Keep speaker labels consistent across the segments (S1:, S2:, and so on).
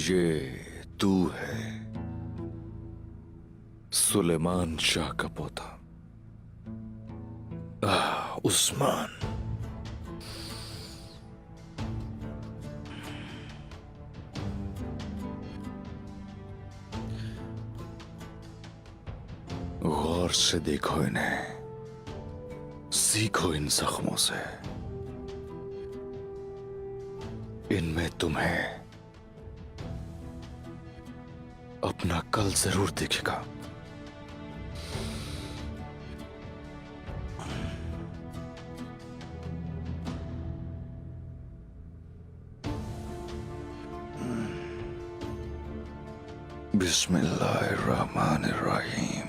S1: ये तू है, सुलेमान शाह का पोता उस्मान। गौर से देखो इन्हें, सीखो इन जख्मों से। इनमें तुम्हें अपना कल जरूर दिखेगा। बिस्मिल्लाहिर्रहमानिर्रहीम।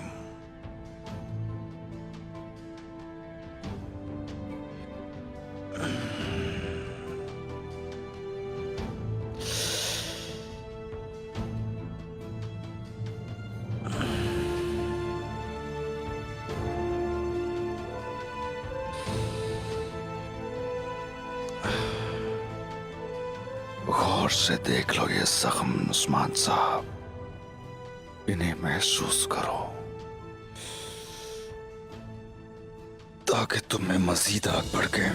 S1: गौर से देख लो ये जख्म उस्मान साहब, इन्हें महसूस करो ताकि तुम्हें मजीद आग भड़के।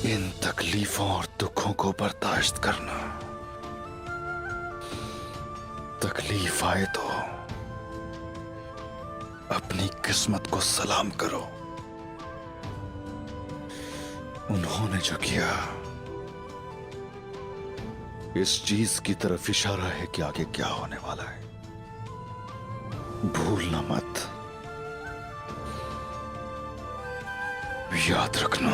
S1: इन तकलीफों और दुखों को बर्दाश्त करना। तकलीफ आए तो अपनी किस्मत को सलाम करो। उन्होंने जो किया इस चीज की तरफ इशारा है कि आगे क्या होने वाला है। भूलना मत, याद रखना।